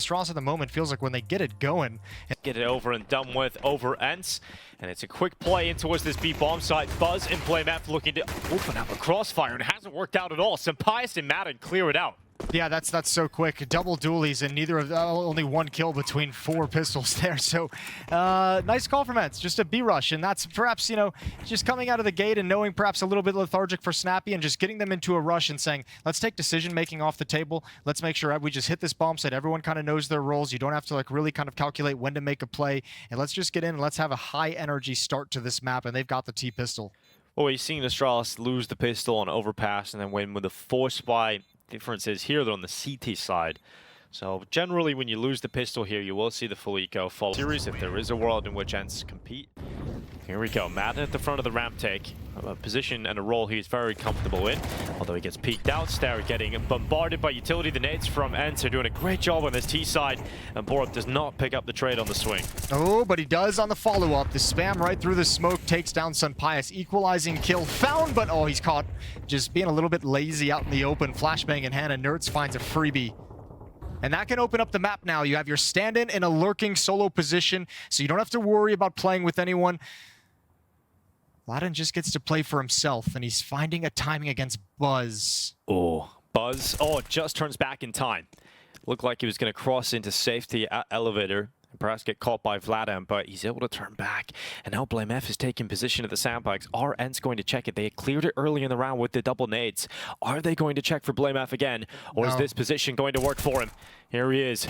Astralis at the moment feels like when they get it going. Get it over and done with over Ence. And it's a quick play in towards this B bomb site. Buzz and BlameF looking to open up a crossfire, and it hasn't worked out at all. Sampaius and Madden clear it out. Yeah, that's so quick. Double dualies and neither of only one kill between 4 pistols there. So nice call from Ence. Just a B rush, and that's perhaps, you know, just coming out of the gate and knowing perhaps a little bit lethargic for Snappy and just getting them into a rush and saying, let's take decision making off the table. Let's make sure we just hit this bomb site. Everyone kind of knows their roles. You don't have to like really kind of calculate when to make a play, and let's just get in and let's have a high energy start to this map. And they've got the T pistol. Well, you've seen Astralis lose the pistol on overpass and then win with a force by. Difference is here they're on the CT side. So generally when you lose the pistol here, you will see the full eco fall series if there is a world in which Ence compete. Here we go, Madden at the front of the ramp take. A position and a role he's very comfortable in. Although he gets peeked out, Stare getting bombarded by utility. The nades from Ence are doing a great job on this T side, and borup does not pick up the trade on the swing. Oh, but he does on the follow-up. The spam right through the smoke takes down Sampaius. Equalizing kill found, but oh, he's caught just being a little bit lazy out in the open. Flashbang in hand, and Nerds finds a freebie. And that can open up the map now. You have your stand-in in a lurking solo position, so you don't have to worry about playing with anyone. Vladen just gets to play for himself, and he's finding a timing against Buzz. Oh, Buzz. Oh, it just turns back in time. Looked like he was going to cross into safety at elevator and perhaps get caught by Vladen, but he's able to turn back. And now BlameF is taking position at the sandbags. Are Ence going to check it? They had cleared it early in the round with the double nades. Are they going to check for BlameF again? Or is this position going to work for him? Here he is.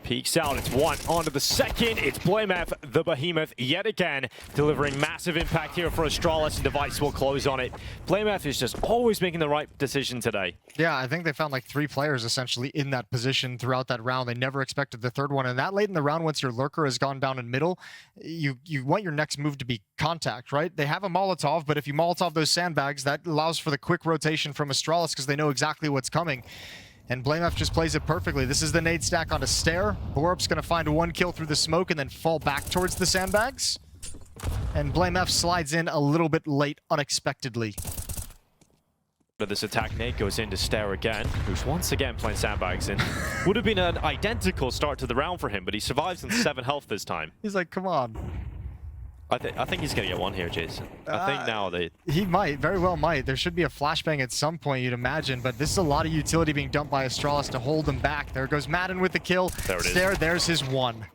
Peeks out. It's one. On to the second. It's BlameF, the behemoth, yet again, delivering massive impact here for Astralis, and Device will close on it. BlameF is just always making the right decision today. Yeah, I think they found like 3 players essentially in that position throughout that round. They never expected the third one. And that late in the round, once your lurker has gone down in middle, you want your next move to be contact, right? They have a Molotov, but if you Molotov those sandbags, that allows for the quick rotation from Astralis because they know exactly what's coming. And BlameF just plays it perfectly. This is the nade stack onto Stare. borup's going to find 1 kill through the smoke and then fall back towards the sandbags. And BlameF slides in a little bit late, unexpectedly. But this attack nade goes into Stare again, who's once again playing sandbags in. Would have been an identical start to the round for him, but he survives in 7 health this time. He's like, come on. I think he's going to get one here, Jason. I think now they... He might, very well might. There should be a flashbang at some point, you'd imagine, but this is a lot of utility being dumped by Astralis to hold him back. There goes Madden with the kill. There it is. Stare, there's his 1.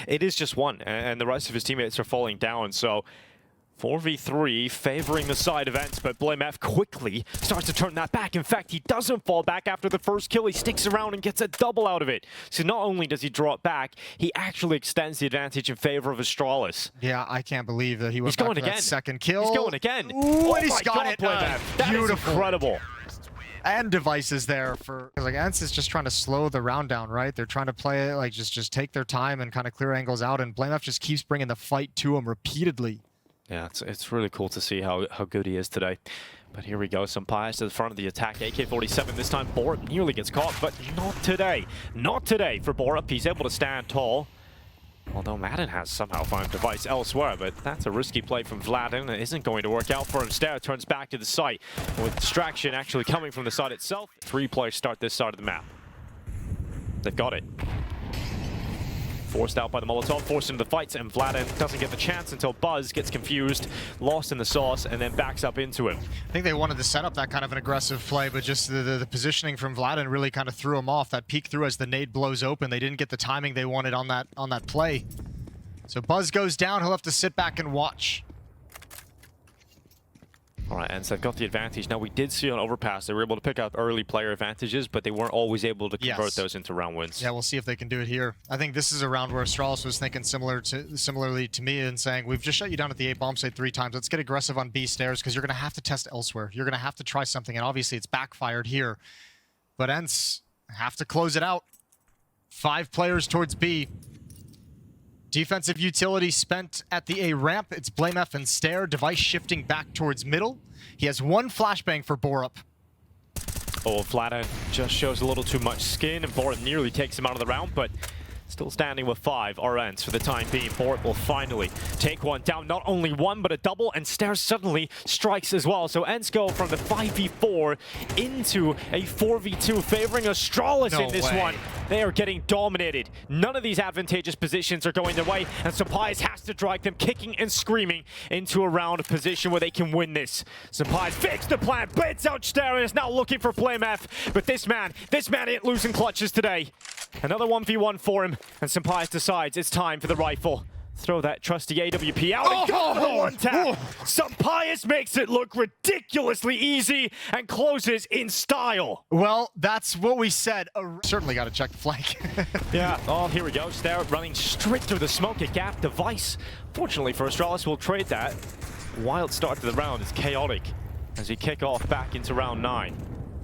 It is just 1, and the rest of his teammates are falling down, so 4v3 favoring the side of Ence, but BlameF quickly starts to turn that back. In fact, he doesn't fall back after the first kill. He sticks around and gets a double out of it. So not only does he draw it back, he actually extends the advantage in favor of Astralis. Yeah, I can't believe that he went back for that second kill. He's going again. Ooh, and he's got it. BlameF. That is incredible. And devices there for, like, Ence is just trying to slow the round down, right? They're trying to play it, like, just take their time and kind of clear angles out, and BlameF just keeps bringing the fight to him repeatedly. Yeah, it's really cool to see how good he is today. But here we go, Sampaius to the front of the attack. AK-47 this time. borup nearly gets caught, but not today. Not today for borup. He's able to stand tall. Although Madden has somehow found Device elsewhere, but that's a risky play from Vladen. It isn't going to work out for him. Stare turns back to the site, with distraction actually coming from the side itself. 3 players start this side of the map. They've got it. Forced out by the Molotov, forced into the fights, and Vladen doesn't get the chance until Buzz gets confused, lost in the sauce, and then backs up into him. I think they wanted to set up that kind of an aggressive play, but just the positioning from Vladen really kind of threw him off. That peek through as the nade blows open. They didn't get the timing they wanted on that play. So Buzz goes down. He'll have to sit back and watch. All right, and so they've got the advantage. Now, we did see on Overpass, they were able to pick up early player advantages, but they weren't always able to convert those into round wins. Yeah, we'll see if they can do it here. I think this is a round where Astralis was thinking similarly to me and saying, we've just shut you down at the A bomb site 3 times. Let's get aggressive on B stairs because you're going to have to test elsewhere. You're going to have to try something, and obviously it's backfired here. But Ence have to close it out. 5 players towards B. Defensive utility spent at the A ramp. It's BlameF and Stare. Device shifting back towards middle. He has 1 flashbang for borup. Oh, Vladen just shows a little too much skin, and borup nearly takes him out of the round, but still standing with 5 Ence for the time being. borup will finally take one down. Not only 1, but a double, and Stare suddenly strikes as well. So Ence go from the 5v4 into a 4v2, favoring Astralis in this one. They are getting dominated. None of these advantageous positions are going their way, and sympai has to drag them kicking and screaming into a round position where they can win this. sympai fixed the plan, baits out Staring, is now looking for Flame F, but this man ain't losing clutches today. Another 1v1 for him, and sympai decides it's time for the rifle. Throw that trusty AWP out and go for the one tap. sympai makes it look ridiculously easy and closes in style. Well, that's what we said. Certainly got to check the flank. Yeah. Oh, here we go. Stare running straight through the smoke at Gap. Device, fortunately for Astralis, will trade that. Wild start to the round is chaotic as we kick off back into round 9.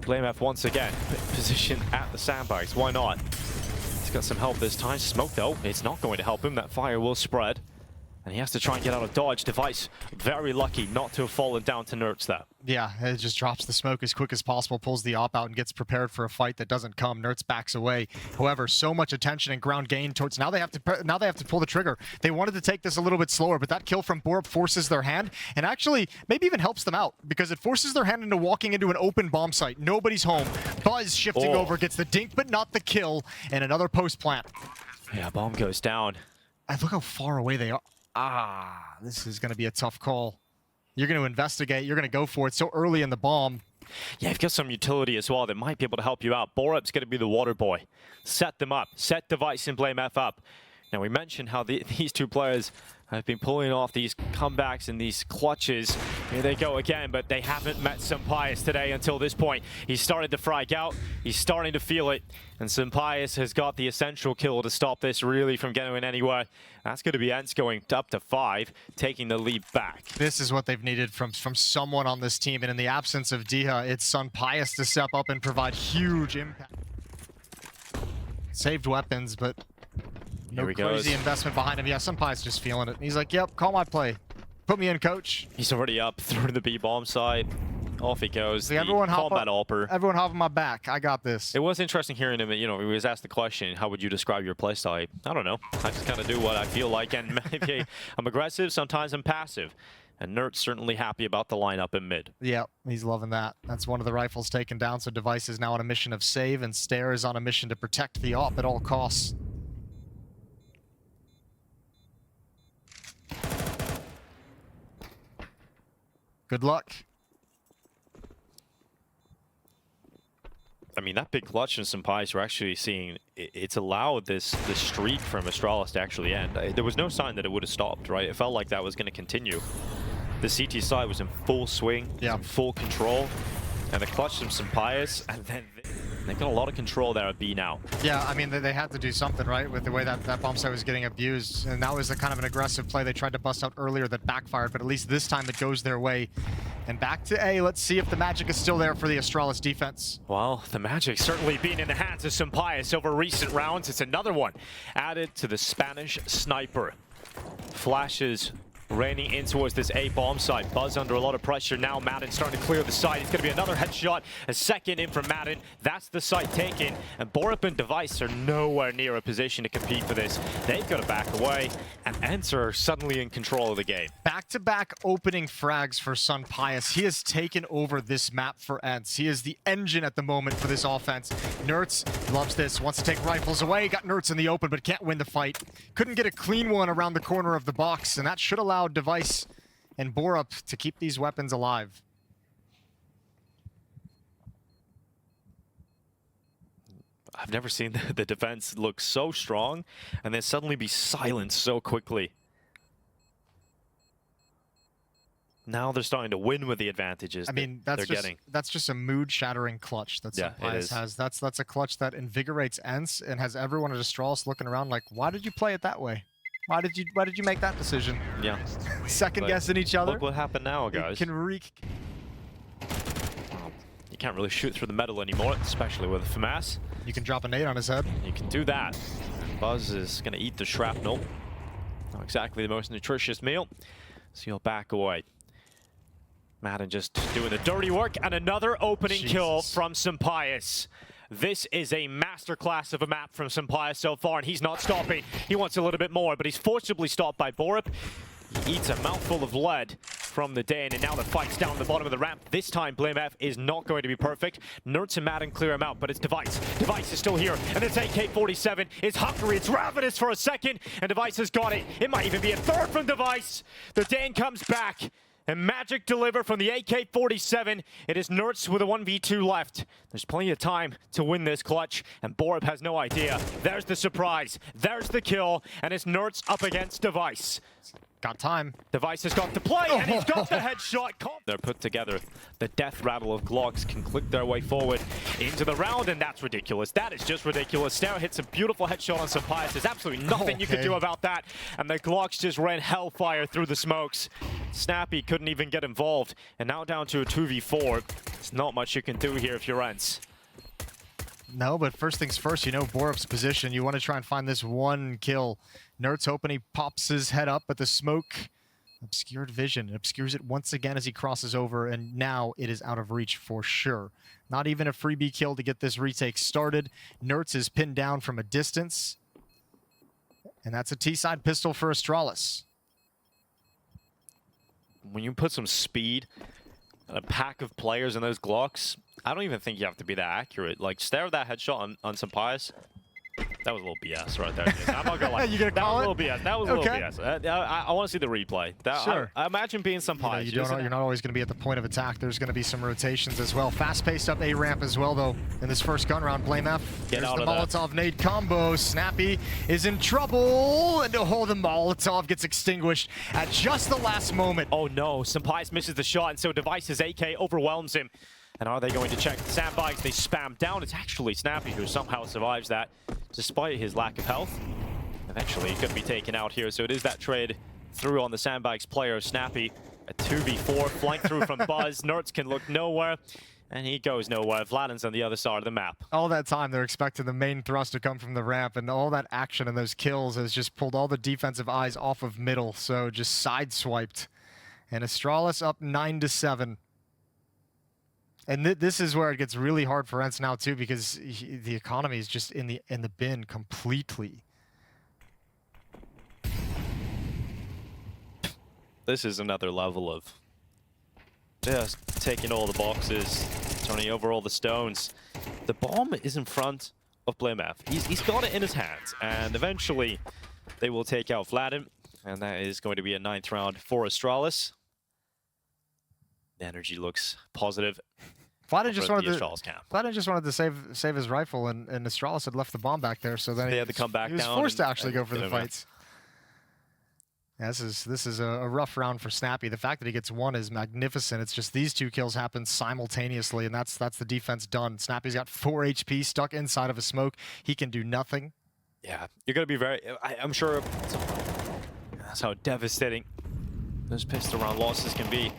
Flame F once again. Position at the sandbags. Why not? He's got some help this time. Smoke, though, it's not going to help him. That fire will spread. And he has to try and get out of dodge. Device, very lucky not to have fallen down to Nerds there. Yeah, it just drops the smoke as quick as possible, pulls the op out, and gets prepared for a fight that doesn't come. Nerds backs away. However, so much attention and ground gain towards now they have to pull the trigger. They wanted to take this a little bit slower, but that kill from borup forces their hand, and actually maybe even helps them out because it forces their hand into walking into an open bomb site. Nobody's home. Buzz shifting over, gets the dink, but not the kill, and another post plant. Yeah, bomb goes down. And look how far away they are. This is going to be a tough call. You're going to investigate. You're going to go for it so early in the bomb. Yeah, you've got some utility as well that might be able to help you out. borup's going to be the water boy. Set them up. Set Device and Flame F up. Now, we mentioned how these two players have been pulling off these comebacks and these clutches. Here they go again, but they haven't met sympai today until this point. He's started to frag out. He's starting to feel it. And sympai has got the essential kill to stop this really from getting anywhere. That's going to be Ence going up to 5, taking the lead back. This is what they've needed from someone on this team. And in the absence of Diha, it's sympai to step up and provide huge impact. Saved weapons, but no crazy investment behind him. Yeah, sympai just feeling it. He's like, yep, call my play. Put me in, coach. He's already up, through the B-bomb side. Off he goes. Like, everyone hop on my back. I got this. It was interesting hearing him, you know, he was asked the question, how would you describe your playstyle? I don't know. I just kind of do what I feel like, and maybe I'm aggressive, sometimes I'm passive. And Nert's certainly happy about the lineup in mid. Yeah, he's loving that. That's one of the rifles taken down, so Device is now on a mission of save, and Stare is on a mission to protect the op at all costs. Good luck. I mean, that big clutch in sympai, we're actually seeing it's allowed this streak from Astralis to actually end. There was no sign that it would have stopped, right? It felt like that was going to continue. The CT side was in full swing, in full control, and the clutch from sympai, and then they've got a lot of control there at B now. Yeah, I mean, they had to do something, right, with the way that bomb site was getting abused. And that was the kind of an aggressive play they tried to bust out earlier that backfired, but at least this time it goes their way. And back to A, let's see if the magic is still there for the Astralis defense. Well, the magic certainly being in the hands of sympai over recent rounds. It's another one added to the Spanish sniper. Flashes raining in towards this A bomb site. Buzz under a lot of pressure now. Madden starting to clear the site. It's going to be another headshot. A second in from Madden. That's the site taken. And borup and Device are nowhere near a position to compete for this. They've got to back away. And Ence are suddenly in control of the game. Back-to-back opening frags for sympai. He has taken over this map for Ence. He is the engine at the moment for this offense. Nerds loves this. Wants to take rifles away. Got Nerds in the open, but can't win the fight. Couldn't get a clean one around the corner of the box, and that should allow Device and borup to keep these weapons alive. I've never seen the defense look so strong and then suddenly be silenced so quickly. Now they're starting to win with the advantages. I mean, that's just a mood-shattering clutch that sympai has. That's a clutch that invigorates Ence and has everyone at Astralis looking around like, why did you play it that way? Why did you make that decision? Yeah. Second guessing each other. Look what happened now, guys. It can wreak. You can't really shoot through the metal anymore, especially with FAMAS. You can drop a nade on his head. You can do that. Buzz is going to eat the shrapnel. Not exactly the most nutritious meal. So he'll back away. Madden just doing the dirty work, and another opening kill from sympai. This is a masterclass of a map from sympai so far, and he's not stopping. He wants a little bit more, but he's forcibly stopped by borup. He eats a mouthful of lead from the Dane, and now the fight's down the bottom of the ramp. This time, blameF is not going to be perfect. Nerds and Madden clear him out, but it's Device. Device is still here, and it's AK-47. It's hungry, it's ravenous for a second, and Device has got it. It might even be a third from Device. The Dane comes back, and magic deliver from the AK-47. It is Nerds with a 1v2 left. There's plenty of time to win this clutch, and Borup has no idea. There's the surprise, there's the kill, and it's Nerds up against Device. Got time. Device has got to play, and he's got the headshot. They're put together. The death rattle of Glocks can click their way forward into the round, and that's ridiculous. That is just ridiculous. Snare hits a beautiful headshot on Sapias. There's absolutely nothing you could do about that, and the Glocks just ran hellfire through the smokes. Snappy couldn't even get involved, and now down to a 2v4. There's not much you can do here if you're Ence. No, but first things first, you know Borup's position. You want to try and find this one kill. Nerds hoping he pops his head up, but the smoke obscured vision. It obscures it once again as he crosses over, and now it is out of reach for sure. Not even a freebie kill to get this retake started. Nerds is pinned down from a distance, and that's a T-side pistol for Astralis. When you put some speed and a pack of players in those Glocks, I don't even think you have to be that accurate. Like, stare at that headshot on Sapias. That was a little BS right there. I'm not gonna lie. You gonna call that was a little BS. That was a little BS. I want to see the replay. Sure. I imagine being Sapias. You're not always going to be at the point of attack. There's going to be some rotations as well. Fast-paced up A ramp as well, though. In this first gun round, blameF. There's the Molotov nade combo. Snappy is in trouble, and the Molotov gets extinguished at just the last moment. Oh no! Sapias misses the shot, and so Device's AK overwhelms him. And are they going to check the sandbags? They spam down. It's actually Snappy who somehow survives that, despite his lack of health. Eventually, he could be taken out here. So it is that trade through on the sandbags player. Snappy, a 2v4, flank through from Buzz. Nerds can look nowhere, and he goes nowhere. Vladin's on the other side of the map. All that time, they're expecting the main thrust to come from the ramp, and all that action and those kills has just pulled all the defensive eyes off of middle. So just sideswiped. And Astralis up 9-7. And this is where it gets really hard for Ence now too, because the economy is just in the bin completely. This is another level of just taking all the boxes, turning over all the stones. The bomb is in front of blameF. He's got it in his hands, and eventually they will take out Vladin, and that is going to be a 9th round for Astralis. The energy looks positive. Vladin just wanted to save his rifle, and Astralis had left the bomb back there, so then he had to come back he was down forced to actually go for the fights. Yeah, this is a rough round for Snappy. The fact that he gets one is magnificent. It's just these two kills happen simultaneously, and that's the defense done. Snappy's got 4 HP stuck inside of a smoke. He can do nothing. Yeah, you're going to be very... I'm sure that's how devastating those pistol round losses can be.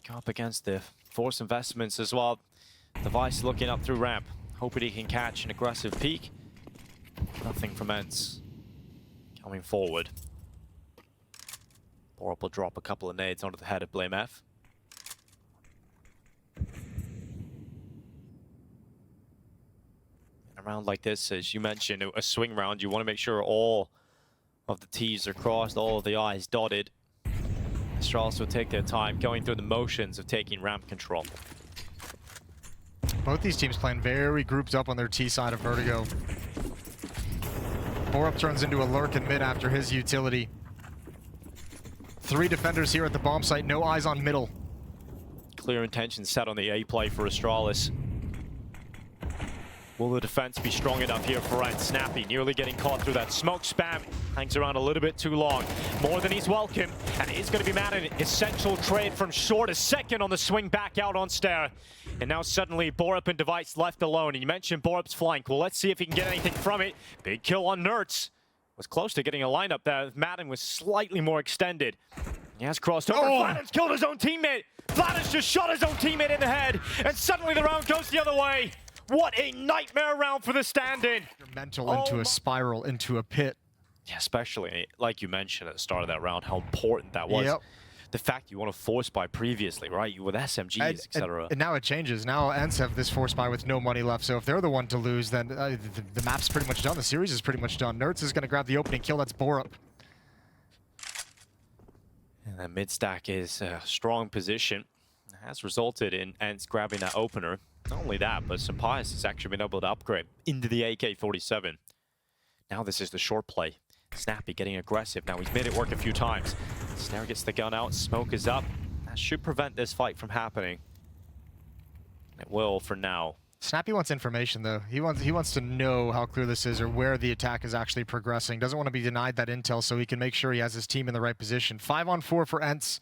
Go up against the force investments as well. Device looking up through ramp, hoping he can catch an aggressive peek. Nothing from Ence coming forward. Borup will drop a couple of nades onto the head of blameF. In a round like this, as you mentioned, a swing round, you want to make sure all of the T's are crossed, all of the I's dotted. Astralis will take their time going through the motions of taking ramp control. Both these teams playing very grouped up on their T side of Vertigo. Borup turns into a lurk in mid after his utility. 3 defenders here at the bomb site, no eyes on middle. Clear intention set on the A play for Astralis. Will the defense be strong enough here for Ence? Snappy nearly getting caught through that smoke spam. Hangs around a little bit too long. More than he's welcome. And it is going to be mad at an essential trade from Short. A second on the swing back out on Stair. And now suddenly Borup and Device left alone. And you mentioned Borup's flank. Well, let's see if he can get anything from it. Big kill on Nerds. Was close to getting a lineup there. Madden was slightly more extended. He has crossed over. Vladin's killed his own teammate. Vladin's just shot his own teammate in the head. And suddenly the round goes the other way. What a nightmare round for the stand-in. Your mental into a spiral, into a pit. Yeah, especially, like you mentioned at the start of that round, how important that was. Yep. The fact you want to force buy previously, right? You with SMGs, etc. And now it changes. Now Ence have this force buy with no money left. So if they're the one to lose, then the map's pretty much done. The series is pretty much done. Nerds is going to grab the opening kill. That's Borup. And that mid stack is a strong position. It has resulted in Ence grabbing that opener. Not only that, but sympies has actually been able to upgrade into the AK-47. Now this is the short play. Snappy getting aggressive. Now he's made it work a few times. Snare gets the gun out, smoke is up. That should prevent this fight from happening. It will for now. Snappy wants information though. He wants to know how clear this is or where the attack is actually progressing. Doesn't want to be denied that intel so he can make sure he has his team in the right position. 5-on-4 for Ence.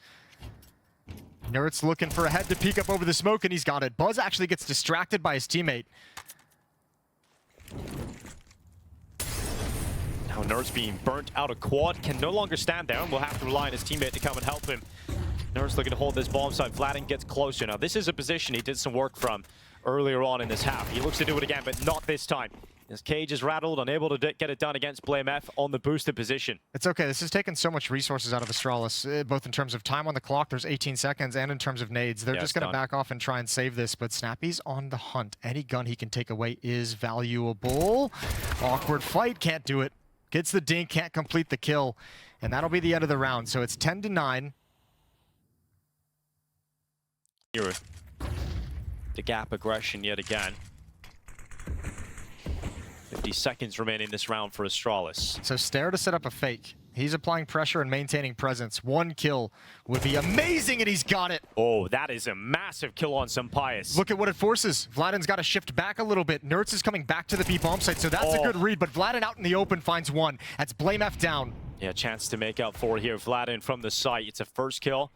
Nert's looking for a head to peek up over the smoke and he's got it. Buzz actually gets distracted by his teammate. Now Nert's being burnt out of quad, can no longer stand there and will have to rely on his teammate to come and help him. Nert's looking to hold this bomb site. Vladin gets closer. Now this is a position he did some work from earlier on in this half. He looks to do it again, but not this time. His cage is rattled, unable to get it done against blameF on the boosted position. It's okay. This has taken so much resources out of Astralis, both in terms of time on the clock, there's 18 seconds, and in terms of nades. They're just going to back off and try and save this, but Snappy's on the hunt. Any gun he can take away is valuable. Awkward fight, can't do it. Gets the dink, can't complete the kill, and that'll be the end of the round. So it's 10-9. Here, the gap aggression yet again. 50 seconds remaining this round for Astralis. So Stare to set up a fake. He's applying pressure and maintaining presence. One kill would be amazing, and he's got it. Oh, that is a massive kill on sympies. Look at what it forces. Vladin's got to shift back a little bit. Nertz is coming back to the B bomb site, so that's a good read, but Vladin out in the open finds one. That's blameF down. Yeah, chance to make up for it here. Vladin from the site. It's a first kill.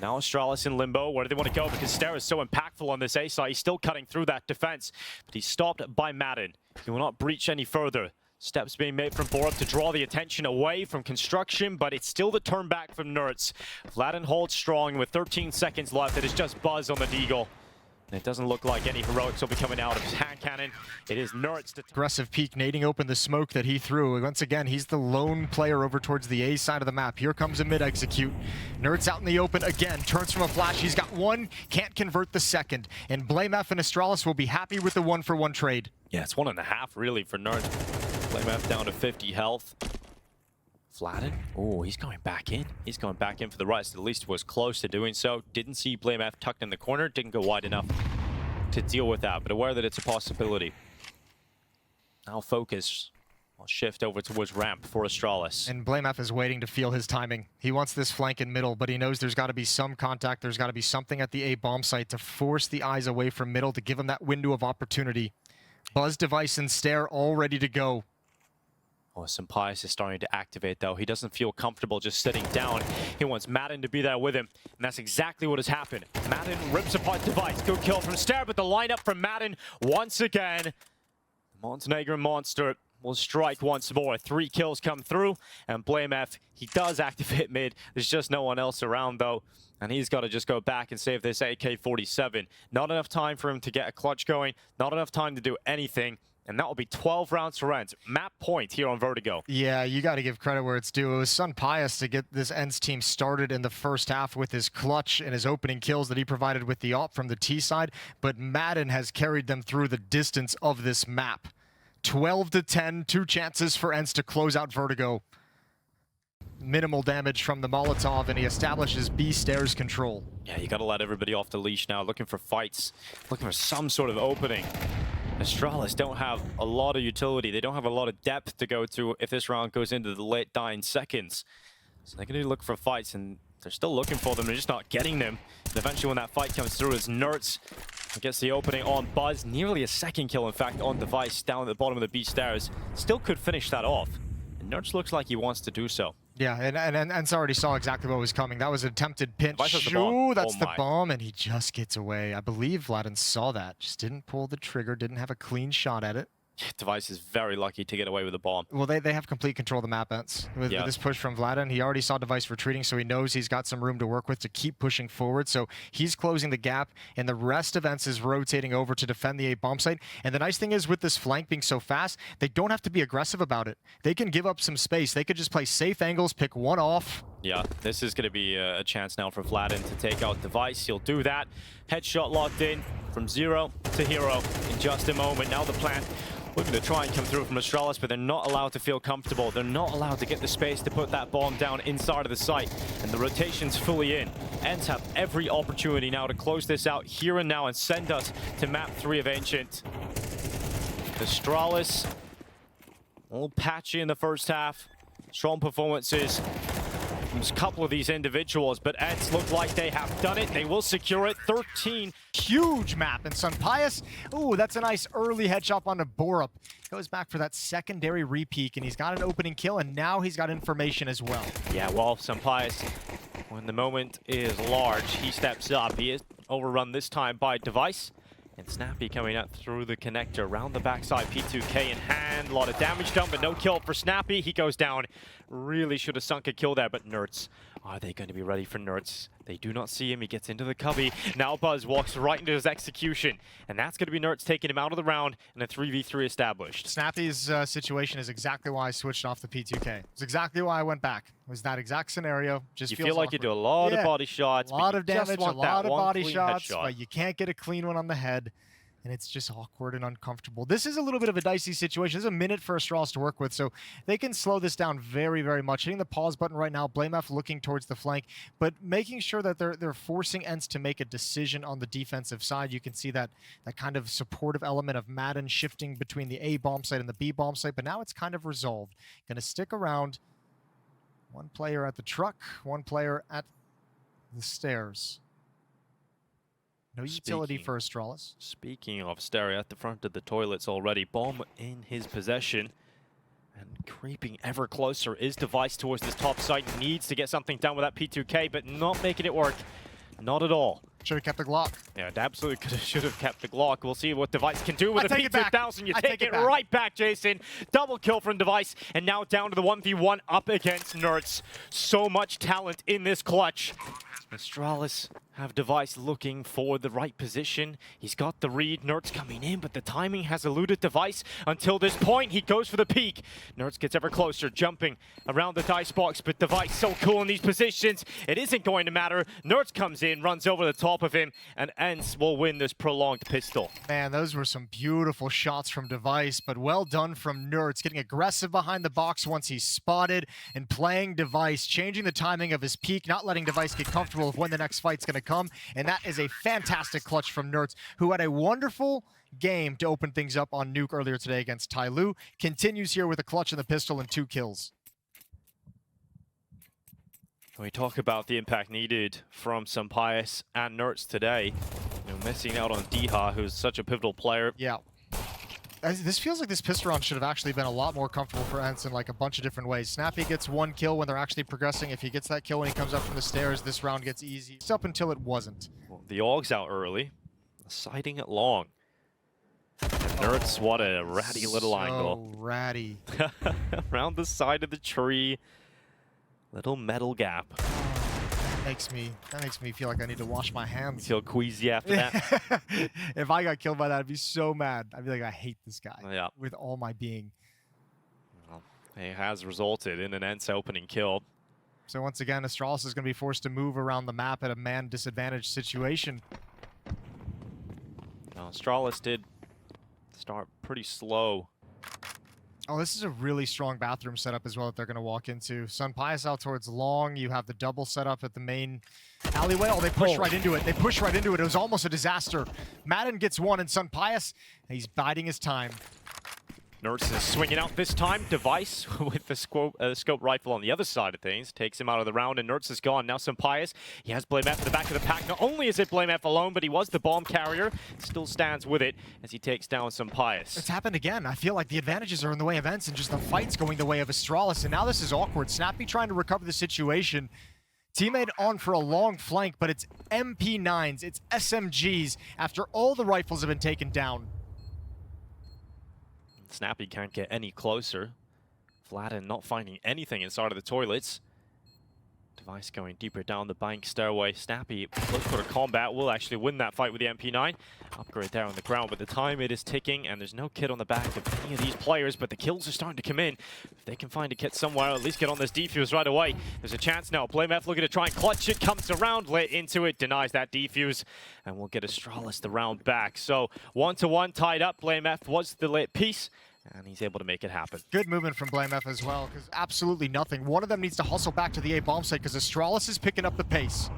Now Astralis in limbo. Where do they want to go? Because Stare is so impactful on this A side. He's still cutting through that defense, but he's stopped by Madden. He will not breach any further. Steps being made from Borup to draw the attention away from construction, but it's still the turn back from Nertz. Vladin holds strong with 13 seconds left. It is just Buzz on the Deagle. And it doesn't look like any heroics will be coming out of his hand cannon. It is Nertz. Aggressive peek, nading open the smoke that he threw. Once again, he's the lone player over towards the A side of the map. Here comes a mid-execute. Nertz out in the open again, turns from a flash. He's got one, can't convert the second. And blameF and Astralis will be happy with the 1-for-1 trade. Yeah, it's 1.5 really for Nertz. blameF down to 50 health. Vladin, oh, he's going back in. He's going back in for the rest. At least was close to doing so. Didn't see blameF tucked in the corner. Didn't go wide enough to deal with that, but aware that it's a possibility. Now focus. I'll shift over towards ramp for Astralis. And blameF is waiting to feel his timing. He wants this flank in middle, but he knows there's got to be some contact. There's got to be something at the A bomb site to force the eyes away from middle to give him that window of opportunity. Buzz device and Stare all ready to go. Oh, sympies is starting to activate, though. He doesn't feel comfortable just sitting down. He wants Madden to be there with him, and that's exactly what has happened. Madden rips apart device. Good kill from Stare, but the lineup from Madden once again. The Montenegrin monster will strike once more. 3 kills come through, and blameF, he does activate mid. There's just no one else around, though, and he's got to just go back and save this AK-47. Not enough time for him to get a clutch going. Not enough time to do anything. And that will be 12 rounds for Ence. Map point here on Vertigo. Yeah, you got to give credit where it's due. It was Sun Pius to get this Ence team started in the first half with his clutch and his opening kills that he provided with the op from the T side. But Madden has carried them through the distance of this map. 12-10, 2 chances for Ence to close out Vertigo. Minimal damage from the Molotov, and he establishes B Stare's control. Yeah, you got to let everybody off the leash now. Looking for fights, looking for some sort of opening. Astralis don't have a lot of utility. They don't have a lot of depth to go to if this round goes into the late dying seconds. So they're going to look for fights, and they're still looking for them. They're just not getting them. And eventually when that fight comes through, it's Nertz gets the opening on Buzz. Nearly a second kill, in fact, on device down at the bottom of the B stairs. Still could finish that off. And Nertz looks like he wants to do so. Yeah, and Ence already saw exactly what was coming. That was an attempted pinch. Ooh, that's the bomb, and he just gets away. I believe Vladin saw that. Just didn't pull the trigger, didn't have a clean shot at it. Device is very lucky to get away with the bomb. Well, they have complete control of the map, Ence. With this push from Vladin, he already saw Device retreating, so he knows he's got some room to work with to keep pushing forward. So he's closing the gap, and the rest of Ence is rotating over to defend the A bomb site. And the nice thing is, with this flank being so fast, they don't have to be aggressive about it. They can give up some space. They could just play safe angles, pick one off, Yeah, this is going to be a chance now for Fladen to take out Device. He'll do that. Headshot locked in from 0 to hero in just a moment. Now the plant looking to try and come through from Astralis, but they're not allowed to feel comfortable. They're not allowed to get the space to put that bomb down inside of the site. And the rotation's fully in. Ence have every opportunity now to close this out here and now and send us to map 3 of Ancient. Astralis, a little patchy in the first half. Strong performances. There's a couple of these individuals, but Ence look like they have done it. They will secure it. 13. Huge map. And Sunpius, ooh, that's a nice early headshot on the Borup. Goes back for that secondary repeak, and he's got an opening kill, and now he's got information as well. Yeah, well, Sunpius, when the moment is large, he steps up. He is overrun this time by Device. And Snappy coming up through the connector, around the backside, P2K in hand. A lot of damage done, but no kill for Snappy. He goes down. Really should have sunk a kill there, but Nerds, are they going to be ready for Nerds? They do not see him. He gets into the cubby. Now Buzz walks right into his execution. And that's going to be Nerds taking him out of the round and a 3v3 established. Snappy's situation is exactly why I switched off the P2K. It's exactly why I went back. It was that exact scenario. Just you feels feel like awkward. you do a lot of body shots. A lot of damage, a lot of body shots, headshot. but you can't get a clean one on the head. And it's just awkward and uncomfortable. This is a little bit of a dicey situation. There's a minute for Astralis to work with, so they can slow this down very, very much. Hitting the pause button right now, BlameF looking towards the flank, but making sure that they're forcing Ence to make a decision on the defensive side. You can see that kind of supportive element of Madden shifting between the A bomb site and the B bomb site, but now it's kind of resolved. Gonna stick around. One player at the truck, one player at the stairs. No utility for Astralis. Speaking of Stereo, at the front of the toilets already. Bomb in his possession. And creeping ever closer is Device towards this top site. Needs to get something done with that P2K, but not making it work. Not at all. Should have kept the Glock. Yeah, it absolutely should have kept the Glock. We'll see what Device can do with the P2000. You take it right back, Jason. Double kill from Device, and now down to the 1v1 up against Nerds. So much talent in this clutch. Astralis have Device looking for the right position. He's got the read. Nerds coming in, but the timing has eluded Device until this point. He goes for the peak. Nerds gets ever closer, jumping around the dice box, but Device so cool in these positions. It isn't going to matter. Nerds comes in, runs over the top of him, and Ence will win this prolonged pistol. Man, those were some beautiful shots from Device, but well done from Nerds. Getting aggressive behind the box once he's spotted and playing Device, changing the timing of his peak, not letting Device get comfortable with when the next fight's going to come. And that is a fantastic clutch from Nerds, who had a wonderful game to open things up on Nuke earlier today against Tai Lu. Continues here with a clutch in the pistol and 2 kills. When we talk about the impact needed from Sunpius and Nerds today, missing out on Diha, who's such a pivotal player. Yeah. This feels like this pistol round should have actually been a lot more comfortable for Ence in like a bunch of different ways. Snappy gets 1 kill when they're actually progressing. If he gets that kill when he comes up from the stairs, this round gets easy. It's up until it wasn't. Well, the AUG's out early, sighting it long. Nerds, what a ratty little angle. Ratty. Around the side of the tree. Little metal gap. That makes me feel like I need to wash my hands. Feel queasy after that. If I got killed by that, I'd be so mad. I'd be like, I hate this guy with all my being. Well, it has resulted in an Ence opening kill. So once again, Astralis is going to be forced to move around the map at a man disadvantaged situation. Now, Astralis did start pretty slow. Oh, this is a really strong bathroom setup as well that they're going to walk into. Sunpius out towards long. You have the double setup at the main alleyway. Oh, they push right into it. They push right into it. It was almost a disaster. Madden gets 1, and Sunpius, he's biding his time. Nerds is swinging out this time. Device with the scope rifle on the other side of things takes him out of the round, and Nerds is gone. Now Sunpius, he has BlameF at the back of the pack. Not only is it BlameF alone, but he was the bomb carrier. Still stands with it as he takes down Sunpius. It's happened again. I feel like the advantages are in the way of Ence, and just the fight's going the way of Astralis. And now this is awkward. Snappy trying to recover the situation. Teammate on for a long flank, but it's MP9s, it's SMGs after all the rifles have been taken down. Snappy can't get any closer. Fladen not finding anything inside of the toilets. Device going deeper down the bank stairway. Snappy looks for a combat, will actually win that fight with the MP9. Upgrade there on the ground, but the time it is ticking, and there's no kit on the back of any of these players, but the kills are starting to come in. If they can find a kit somewhere, at least get on this defuse right away. There's a chance now. blamef looking to try and clutch it, comes around, lit into it, denies that defuse, and we'll get Astralis the round back. So 1-1 tied up. blamef was the late piece, and he's able to make it happen. Good movement from blamef as well, because absolutely nothing. One of them needs to hustle back to the A bomb site, because Astralis is picking up the pace.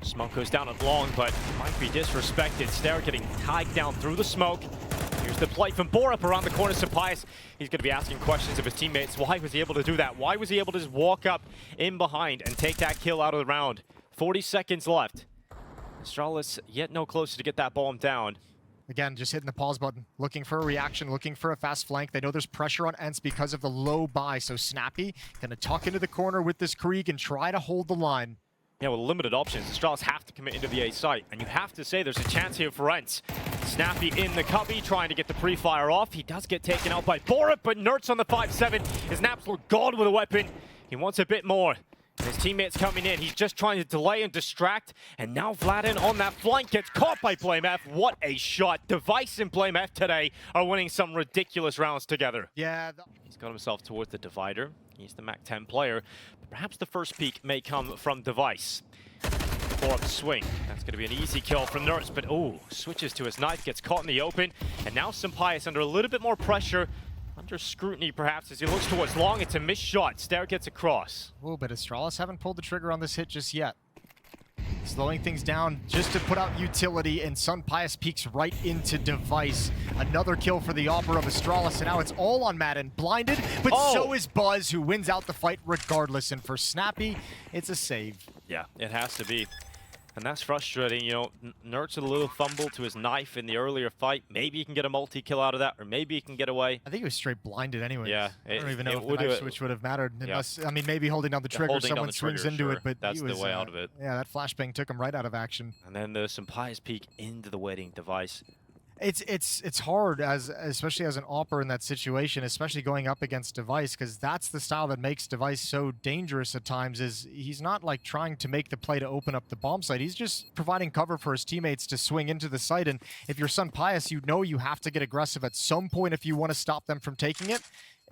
Smoke goes down at long, but might be disrespected. Stare getting tied down through the smoke. Here's the play from Borup around the corner. Sapias, he's going to be asking questions of his teammates. Why was he able to do that? Why was he able to just walk up in behind and take that kill out of the round? 40 seconds left. Astralis yet no closer to get that bomb down. Again, just hitting the pause button, looking for a reaction, looking for a fast flank. They know there's pressure on Ence because of the low buy, so Snappy gonna tuck into the corner with this Krieg and try to hold the line. Yeah, with limited options, Astralis have to commit into the A site, and you have to say there's a chance here for Ence. Snappy in the cubby, trying to get the pre-fire off. He does get taken out by Borup, but Nertz on the 5-7 is an absolute god with a weapon. He wants a bit more. His teammates coming in. He's just trying to delay and distract. And now Vladin on that flank gets caught by blamef. What a shot. Device and blamef today are winning some ridiculous rounds together. Yeah. He's got himself towards the divider. He's the MAC 10 player. But perhaps the first peak may come from Device. Or up swing. That's going to be an easy kill from Nertz. But oh, switches to his knife, gets caught in the open. And now Sampaio under a little bit more pressure. Under scrutiny, perhaps, as he looks towards long. It's a missed shot. Stare gets across. Oh, but Astralis haven't pulled the trigger on this hit just yet. Slowing things down just to put out utility, and Sunpius peeks right into Device. Another kill for the Opera of Astralis, and now it's all on Madden. Blinded, but so is Buzz, who wins out the fight regardless. And for Snappy, it's a save. Yeah, it has to be. And that's frustrating, you know. Nertz a little fumble to his knife in the earlier fight. Maybe he can get a multi-kill out of that, or maybe he can get away. I think he was straight blinded anyway. Yeah. I don't even know if the knife switch would have mattered. Unless, I mean, maybe holding down the trigger, someone swings into it, but that's the way out of it. Yeah, that flashbang took him right out of action. And then there's some pious peek into the waiting Device. It's hard, especially as an Opera in that situation, especially going up against Device, because that's the style that makes Device so dangerous at times. Is he's not like trying to make the play to open up the bomb site. He's just providing cover for his teammates to swing into the site. And if you're Sunpius, you know you have to get aggressive at some point if you want to stop them from taking it.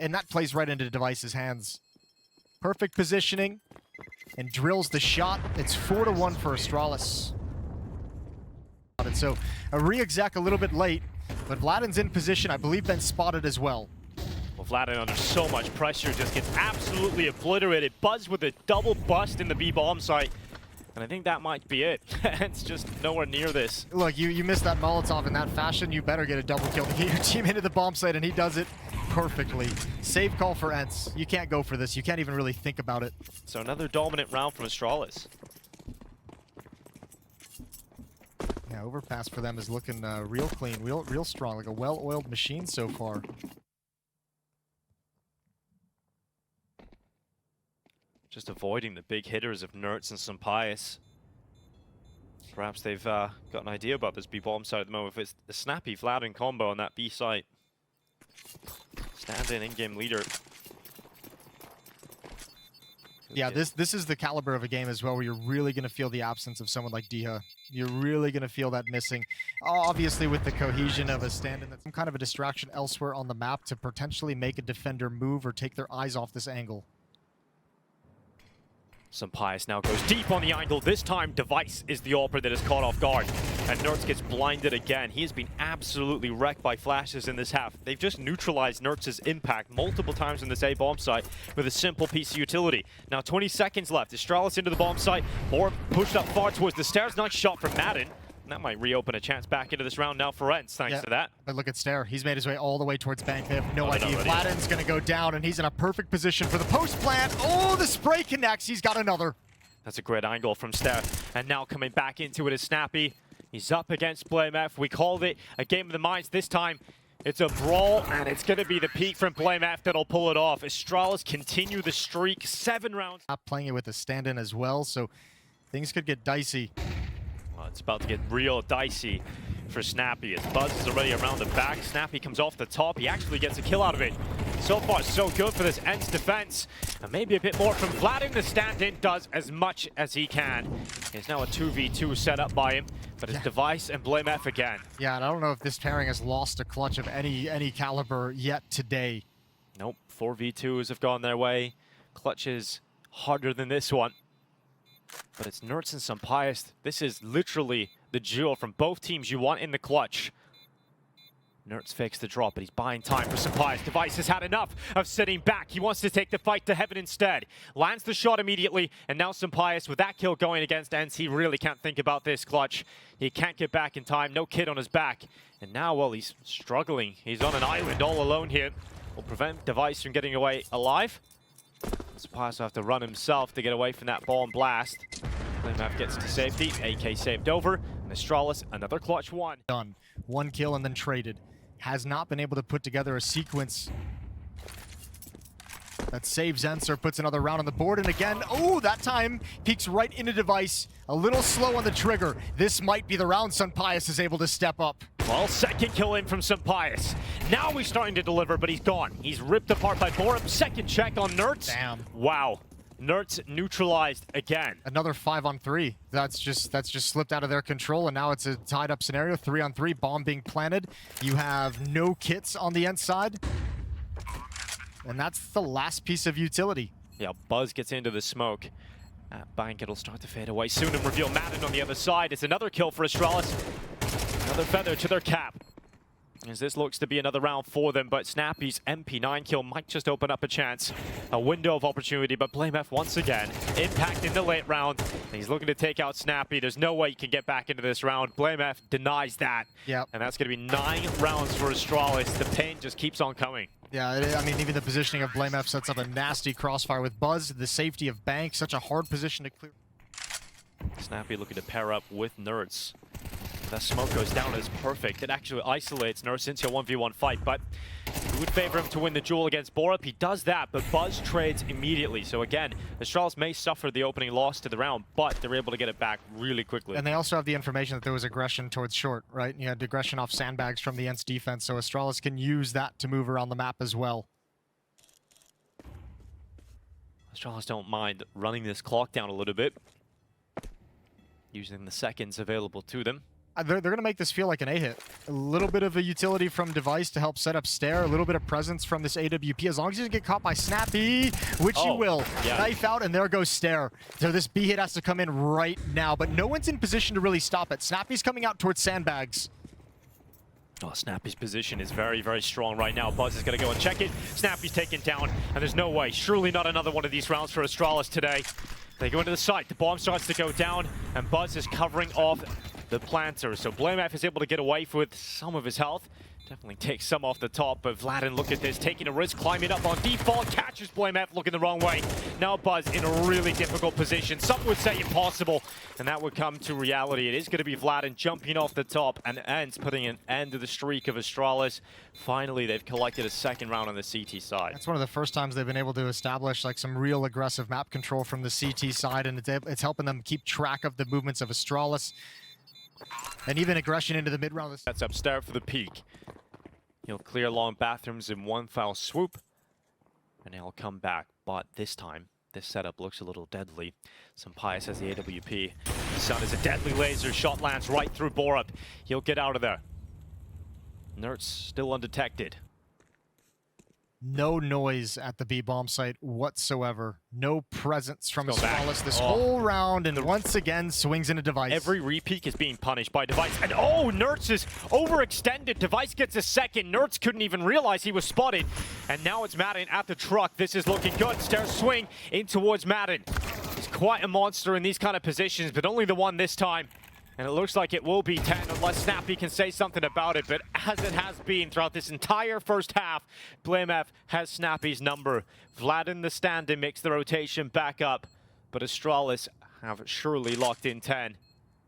And that plays right into Device's hands. Perfect positioning and drills the shot. It's 4-1 for Astralis. So a re-exec a little bit late, but Vladin's in position. I believe been spotted as well. Well, Vladin under so much pressure just gets absolutely obliterated. Buzz with a double bust in the B bomb site. And I think that might be it. It's just nowhere near this. Look, you missed that Molotov in that fashion. You better get a double kill to get your team into the bomb site, and he does it perfectly. Save call for Ence. You can't go for this. You can't even really think about it. So another dominant round from Astralis. Yeah, overpass for them is looking real clean, real strong, like a well-oiled machine so far. Just avoiding the big hitters of Nertz and Sampaio. Perhaps they've got an idea about this B bomb site at the moment. If it's the snappy Vladin combo on that B site. Stand in-game leader. Yeah, this is the caliber of a game as well, where you're really going to feel the absence of someone like Diha. You're really going to feel that missing. Obviously, with the cohesion of a stand-in, that's some kind of a distraction elsewhere on the map to potentially make a defender move or take their eyes off this angle. Sampaio now goes deep on the angle. This time, Device is the Opera that is caught off guard. And Nertz gets blinded again. He has been absolutely wrecked by flashes in this half. They've just neutralized Nertz's impact multiple times in this A bomb site with a simple piece of utility. Now 20 seconds left. Astralis into the bomb site. Or pushed up far towards the stairs. Nice shot from Madden. That might reopen a chance back into this round now for Ence, thanks to that. But look at Stare. He's made his way all the way towards bank. They have no idea. Vladin's going to go down, and he's in a perfect position for the post plant. Oh, the spray connects. He's got another. That's a great angle from Stare. And now coming back into it is Snappy. He's up against blamef. We called it a game of the minds. This time, it's a brawl, and it's going to be the peak from blamef that'll pull it off. Astralis continue the streak. 7 rounds. Playing it with a stand-in as well, so things could get dicey. Well, it's about to get real dicey for Snappy as Buzz is already around the back. Snappy comes off the top. He actually gets a kill out of it. So far, so good for this Ence defense. And maybe a bit more from Vladin. The stand-in does as much as he can. There's now a 2v2 set up by him, but it's Device and blamF again. Yeah, and I don't know if this pairing has lost a clutch of any caliber yet today. Nope, 4v2s have gone their way. Clutches harder than this one. But it's Nerds and Sampayas. This is literally the duo from both teams you want in the clutch. Nerds fakes the drop, but he's buying time for Sampayas. Device has had enough of sitting back. He wants to take the fight to heaven instead. Lands the shot immediately, and now Sampayas, with that kill going against Ence, he really can't think about this clutch. He can't get back in time, no kid on his back. And now, well, he's struggling. He's on an island all alone here. Will prevent Device from getting away alive. Sampayas will have to run himself to get away from that bomb blast. blamF gets to safety. AK saved over. And Astralis, another clutch one. Done. One kill and then traded. Has not been able to put together a sequence that saves Ence or puts another round on the board. And again, oh, that time peeks right into Device. A little slow on the trigger. This might be the round Sampayas is able to step up. Well, second kill in from Sampayas. Now he's starting to deliver, but he's gone. He's ripped apart by Borup. Second check on Nerds. Damn. Wow. Nerds neutralized again. Another 5-on-3. That's just slipped out of their control, and now it's a tied-up scenario. 3-on-3, bomb being planted. You have no kits on the Ence side, and that's the last piece of utility. Yeah, Buzz gets into the smoke. Bank, it'll start to fade away soon and reveal Madden on the other side. It's another kill for Astralis. Another feather to their cap. As this looks to be another round for them, but Snappy's MP9 kill might just open up a chance. A window of opportunity, but blamF once again. Impact in the late round. He's looking to take out Snappy. There's no way he can get back into this round. blamF denies that. Yep. And that's going to be 9 rounds for Astralis. The pain just keeps on coming. Yeah, I mean, even the positioning of blamF sets up a nasty crossfire with Buzz. The safety of Bank, such a hard position to clear. Snappy looking to pair up with Nerds. That smoke goes down as perfect. It actually isolates Nerds into a 1v1 fight, but it would favor him to win the duel against Borup. He does that, but Buzz trades immediately. So again, Astralis may suffer the opening loss to the round, but they're able to get it back really quickly. And they also have the information that there was aggression towards short, right? You had aggression off sandbags from the Ence defense, so Astralis can use that to move around the map as well. Astralis don't mind running this clock down a little bit, using the seconds available to them. They're going to make this feel like an A-hit. A little bit of a utility from Device to help set up Stare, a little bit of presence from this AWP. As long as he doesn't get caught by Snappy, which he will. Yeah. Knife out, and there goes Stare. So this B-hit has to come in right now, but no one's in position to really stop it. Snappy's coming out towards sandbags. Oh, Snappy's position is very, very strong right now. Buzz is going to go and check it. Snappy's taken down, and there's no way. Surely not another one of these rounds for Astralis today. They go into the site. The bomb starts to go down, and Buzz is covering off the planter. So blamF is able to get away with some of his health. Definitely takes some off the top, but Vladin, look at this, taking a risk, climbing up on default, catches blamF looking the wrong way. Now Buzz in a really difficult position. Some would say impossible, and that would come to reality. It is going to be Vladin jumping off the top, and Ence putting an end to the streak of Astralis. Finally, they've collected a second round on the CT side. That's one of the first times they've been able to establish like some real aggressive map control from the CT side, and it's helping them keep track of the movements of Astralis. And even aggression into the mid-round. That's up Stare for the peak. He'll clear long bathrooms in one foul swoop, and he'll come back. But this time, this setup looks a little deadly. Sampayas has the AWP. The sun is a deadly laser. Shot lands right through Borup. He'll get out of there. Nerds still undetected. No noise at the B-bomb site whatsoever. No presence from Astralis this whole round, and once again swings into Device. Every repeat is being punished by Device. And oh, Nerds is overextended. Device gets a second. Nerds couldn't even realize he was spotted. And now it's Madden at the truck. This is looking good. Stairs swing in towards Madden. He's quite a monster in these kind of positions, but only the one this time. And it looks like it will be 10 unless Snappy can say something about it. But as it has been throughout this entire first half, blamF has Snappy's number. Vladin the stand-in makes the rotation back up. But Astralis have surely locked in 10.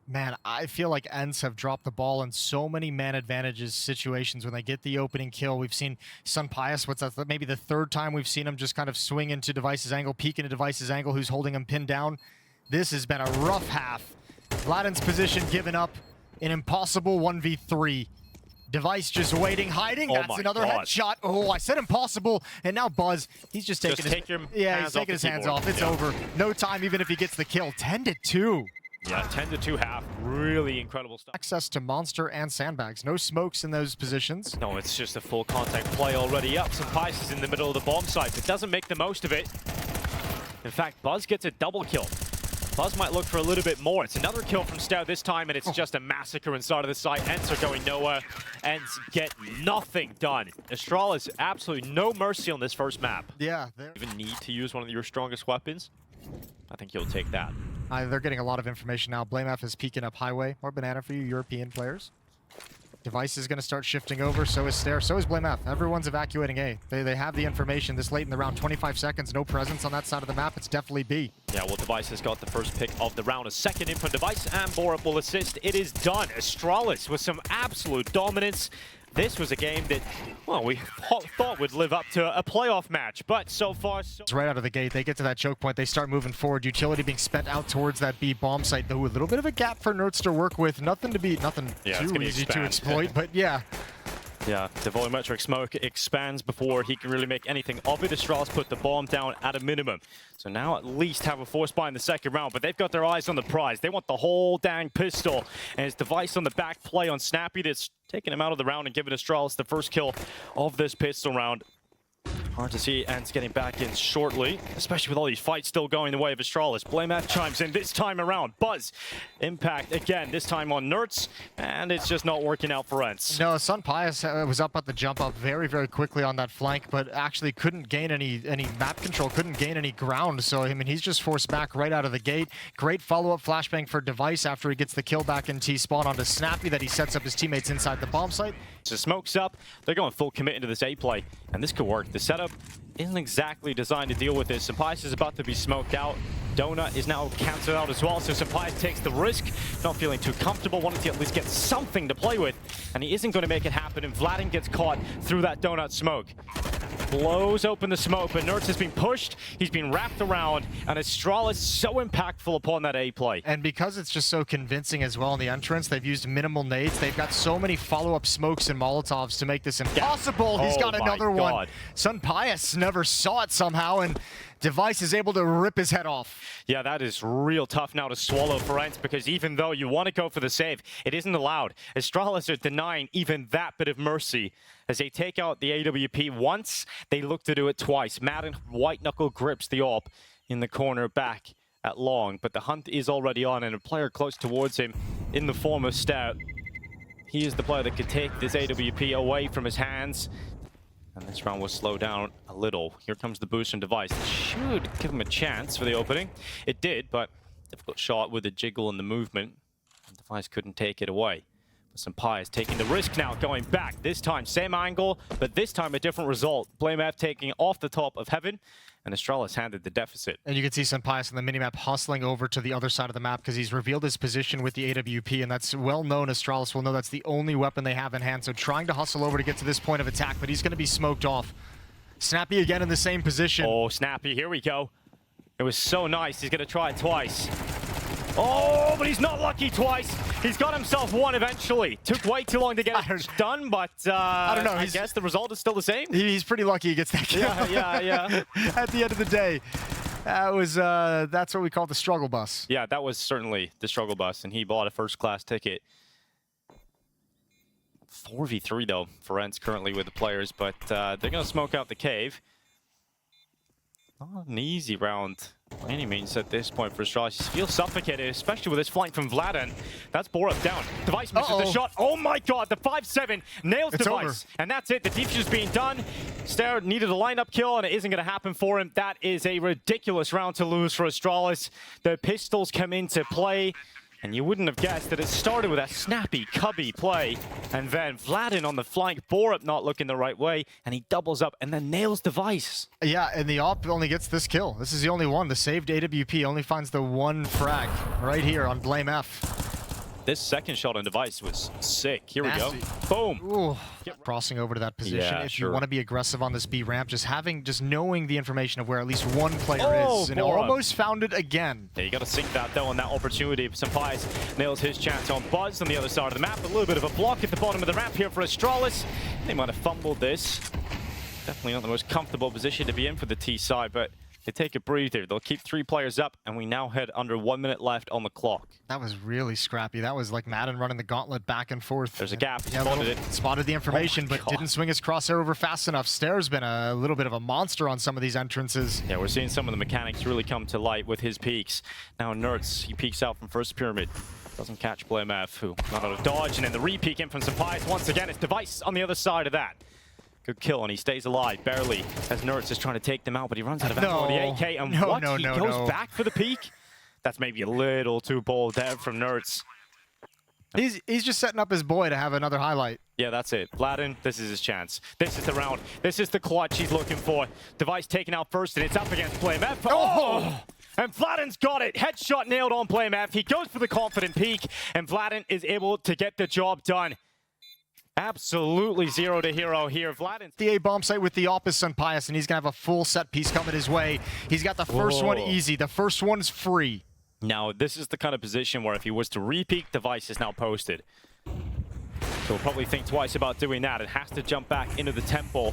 Man, I feel like Ence have dropped the ball in so many man advantages situations when they get the opening kill. We've seen Sampayas, maybe the third time we've seen him just kind of swing into Device's angle, peek into Device's angle, who's holding him pinned down. This has been a rough half. Vladin's position given up, an impossible 1v3. Device just waiting, hiding. Oh That's my another God. headshot. Oh, I said impossible. And now Buzz, he's just taking take your he's hands taking off his the hands keyboard. off. It's Yeah. over. No time, even if he gets the kill. 10-2. Yeah, 10-2 half. Really incredible stuff. Access to monster and sandbags. No smokes in those positions. No, it's just a full contact play already up. Some Pisces in the middle of the bomb site, but doesn't make the most of it. In fact, Buzz gets a double kill. Buzz might look for a little bit more. It's another kill from Stout this time, and it's just a massacre inside of the site. Ence are going nowhere. Ence get nothing done. Astralis, absolutely no mercy on this first map. Yeah, Even need to use one of your strongest weapons? I think you'll take that. they're getting a lot of information now. BlameF is peeking up highway. More banana for you European players. Device is going to start shifting over. So is Stare. So is BlameF. Everyone's evacuating A. They have the information this late in the round. 25 seconds. No presence on that side of the map. It's definitely B. Yeah, well, Device has got the first pick of the round. A second in from Device, and Borup will assist. It is done. Astralis with some absolute dominance. This was a game that, well, we thought would live up to a playoff match, but so far, Right out of the gate, they get to that choke point. They start moving forward. Utility being spent out towards that B bomb site, though. A little bit of a gap for Nerds to work with. Nothing too easy to exploit, but yeah. Yeah, the volumetric smoke expands before he can really make anything of it. Astralis put the bomb down at a minimum. So now at least have a force buy in the second round, but they've got their eyes on the prize. They want the whole dang pistol. And his Device on the back play on Snappy that's taking him out of the round and giving Astralis the first kill of this pistol round. Hard to see Ence getting back in shortly, especially with all these fights still going the way of Astralis. BlameF chimes in this time around. Buzz, impact again, this time on Nerds, and it's just not working out for Ence. No, Sun Pius was up at the jump up very, very quickly on that flank, but actually couldn't gain any map control, couldn't gain any ground. So, I mean, he's just forced back right out of the gate. Great follow-up flashbang for Device after he gets the kill back in T-spawn onto Snappy that he sets up his teammates inside the bomb site. So smoke's up, they're going full commit into this A play, and this could work. The setup isn't exactly designed to deal with this. Sampias is about to be smoked out. Donut is now cancelled out as well, so Sampias takes the risk, not feeling too comfortable, wanting to at least get something to play with, and he isn't going to make it happen, and Vladin gets caught through that Donut smoke. Blows open the smoke, but Nerds has been pushed, he's been wrapped around, and Astralis so impactful upon that A play. And because it's just so convincing as well in the entrance, they've used minimal nades. They've got so many follow-up smokes and Molotovs to make this impossible. Yeah. He's got Oh another my one. God. Sun Pius never saw it somehow, and Device is able to rip his head off. Yeah, that is real tough now to swallow for Ence, because even though you want to go for the save, it isn't allowed. Astralis are denying even that bit of mercy. As they take out the AWP once, they look to do it twice. Madden white knuckle grips the AWP in the corner back at long, but the hunt is already on, and a player close towards him in the form of Stout. He is the player that could take this AWP away from his hands. And this round will slow down a little. Here comes the boost from Device. It should give him a chance for the opening. It did, but difficult shot with the jiggle and the movement. Device couldn't take it away. Sampias taking the risk now, going back. This time, same angle, but this time a different result. BlameF taking off the top of Heaven, and Astralis handed the deficit. And you can see Sunpius on the minimap hustling over to the other side of the map because he's revealed his position with the AWP, and that's well known. Astralis will know that's the only weapon they have in hand, so trying to hustle over to get to this point of attack, but he's going to be smoked off. Snappy again in the same position. Oh, Snappy, here we go. It was so nice. He's going to try it twice. Oh, but he's not lucky twice. He's got himself one eventually. Took way too long to get it done, but I don't know. I guess the result is still the same. He's pretty lucky he gets that kill. Yeah. At the end of the day, that's what we call the struggle bus. Yeah, that was certainly the struggle bus, and he bought a first-class ticket. 4v3, though, for Ence currently with the players, but they're going to smoke out the cave. Not an easy round by any means at this point for Astralis. He feels suffocated, especially with this flank from Vladin. That's Borup down. Device misses the shot. Oh my god, the 5-7 nails It's Device. over. And that's it. The defuse is being done. Stare needed a lineup kill, and it isn't going to happen for him. That is a ridiculous round to lose for Astralis. The pistols come into play. And you wouldn't have guessed that it started with a snappy, cubby play. And then Vladin on the flank, Borup not looking the right way, and he doubles up and then nails Device. Yeah, and the AWP only gets this kill. This is the only one. The saved AWP only finds the one frag right here on BlameF. this second shot on device was sick. Here we Nasty. go. Boom. Ooh. Crossing over to that position. Yeah, if sure. you want to be aggressive on this B ramp, just knowing the information of where at least one player Oh, is, and Bora. almost found it again. Yeah, you got to sink that though on that opportunity. Sampais nails his chance on Buzz on the other side of the map. A little bit of a block at the bottom of the ramp here for Astralis. They might have fumbled this. Definitely not the most comfortable position to be in for the T side, but they take a breather. They'll keep 3 players up, and we now head under 1 minute left on the clock. That was really scrappy. That was like Madden running the gauntlet back and forth. There's a gap. Yeah, spotted the information, but God. didn't swing his crosshair over fast enough. Stair's been a little bit of a monster on some of these entrances. Yeah, we're seeing some of the mechanics really come to light with his peaks. Now Nerds, he peeks out from first pyramid. Doesn't catch BlameF, who got out of dodge, and then the re-peek in from Sampais. Once again, it's Device on the other side of that. Good kill, and he stays alive, barely, as Nerds is trying to take them out, but he runs out of ammo on the AK, and he goes back for the peek? That's maybe a little too bold there from Nerds. He's just setting up his boy to have another highlight. Yeah, that's it. Vladin, this is his chance. This is the round. This is the clutch he's looking for. Device taken out first, and it's up against BlameF. Oh! And Vladin's got it. Headshot nailed on BlameF. He goes for the confident peek, and Vladin is able to get the job done. Absolutely 0 to hero here. Vladin. The A bomb site with the opposite Sampais, and he's going to have a full set piece coming his way. He's got the first one easy. The first one's free. Now, this is the kind of position where if he was to re-peek, Device is now posted. So he'll probably think twice about doing that. It has to jump back into the temple.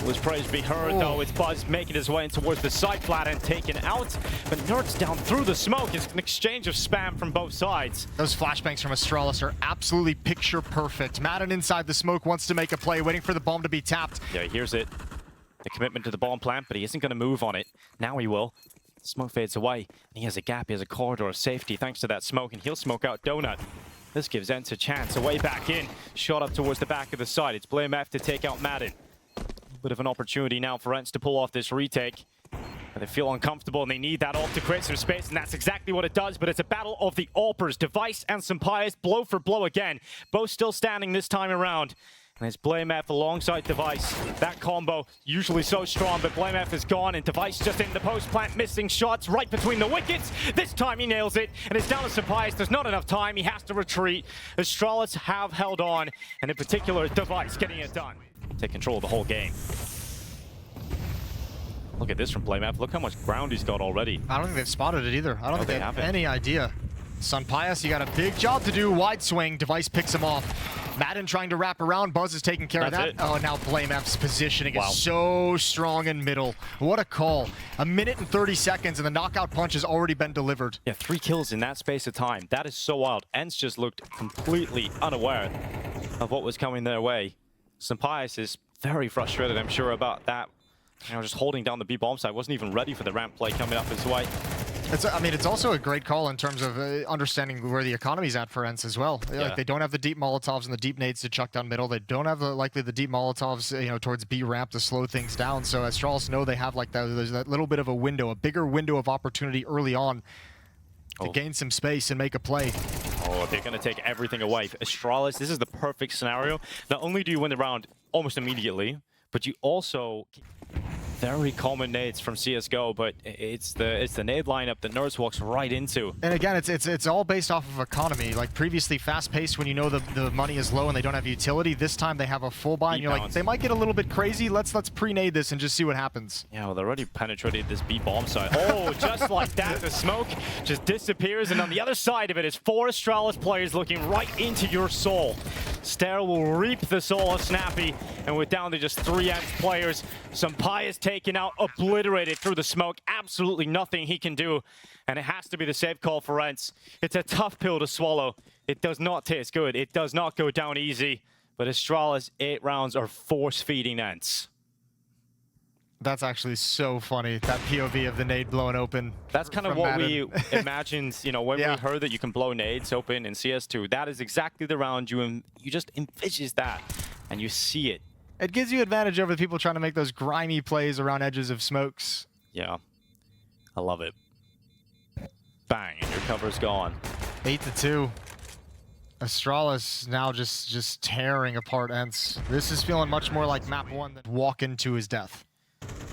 Will his praise be heard, though? It's Buzz making his way in towards the side, Vladin taken out. But Nerds down through the smoke. It's an exchange of spam from both sides. Those flashbangs from Astralis are absolutely picture perfect. Madden inside the smoke wants to make a play, waiting for the bomb to be tapped. Yeah, he hears it. The commitment to the bomb plant, but he isn't going to move on it. Now he will. Smoke fades away, and he has a gap, he has a corridor of safety thanks to that smoke, and he'll smoke out Donut. This gives Ence a chance, away back in, shot up towards the back of the side. It's BlameF to take out Madden. A bit of an opportunity now for Ence to pull off this retake. They feel uncomfortable, and they need that ult to create some space, and that's exactly what it does, but it's a battle of the AWPers. Device and Sampais, blow for blow again. Both still standing this time around. And it's BlameF alongside Device. That combo, usually so strong, but BlameF is gone, and Device just in the post plant, missing shots right between the wickets. This time he nails it, and it's down to Sampais. There's not enough time, he has to retreat. Astralis have held on, and in particular, Device getting it done. Take control of the whole game. Look at this from BlameF. Look how much ground he's got already. I don't think they've spotted it either. I don't think they have any idea. Sampais, you got a big job to do. Wide swing. Device picks him off. Madden trying to wrap around. Buzz is taking care of that. Oh, now BlameF's positioning is so strong in middle. What a call. 1 minute and 30 seconds, and the knockout punch has already been delivered. Yeah, 3 kills in that space of time. That is so wild. Ence just looked completely unaware of what was coming their way. Sampais is very frustrated, I'm sure, about that. You know, just holding down the B bomb site. Wasn't even ready for the ramp play coming up his way. It's also a great call in terms of understanding where the economy's at for Ence as well. Yeah. Like, they don't have the deep Molotovs and the deep nades to chuck down middle. They don't have likely the deep Molotovs, towards B ramp to slow things down. So Astralis know they have like there's that little bit of a window, a bigger window of opportunity early on to gain some space and make a play. Oh, they're going to take everything away. Astralis, this is the perfect scenario. Not only do you win the round almost immediately, but you also... Very common nades from CSGO, but it's the nade lineup that Nerds walks right into. And again, it's all based off of economy. Like previously, fast-paced when you know the money is low and they don't have utility. This time they have a full buy, and you're like, they might get a little bit crazy. Let's pre-nade this and just see what happens. Yeah, well, they already penetrated this B bomb side. Oh, just like that, the smoke just disappears, and on the other side of it is 4 Astralis players looking right into your soul. Stair will reap the soul of Snappy, and we're down to just 3 Ence players. Sampais taken out, obliterated through the smoke. Absolutely nothing he can do, and it has to be the safe call for Ence. It's a tough pill to swallow. It does not taste good. It does not go down easy, but Astralis 8 rounds are force-feeding Ence. That's actually so funny, that POV of the nade blowing open. That's kind of what we imagined, when we heard that you can blow nades open in CS2. That is exactly the round you just envisage that, and you see it. It gives you advantage over the people trying to make those grimy plays around edges of smokes. Yeah, I love it. Bang, and your cover's gone. 8-2. Astralis now just tearing apart Ence. This is feeling much more like map 1 than walk into his death.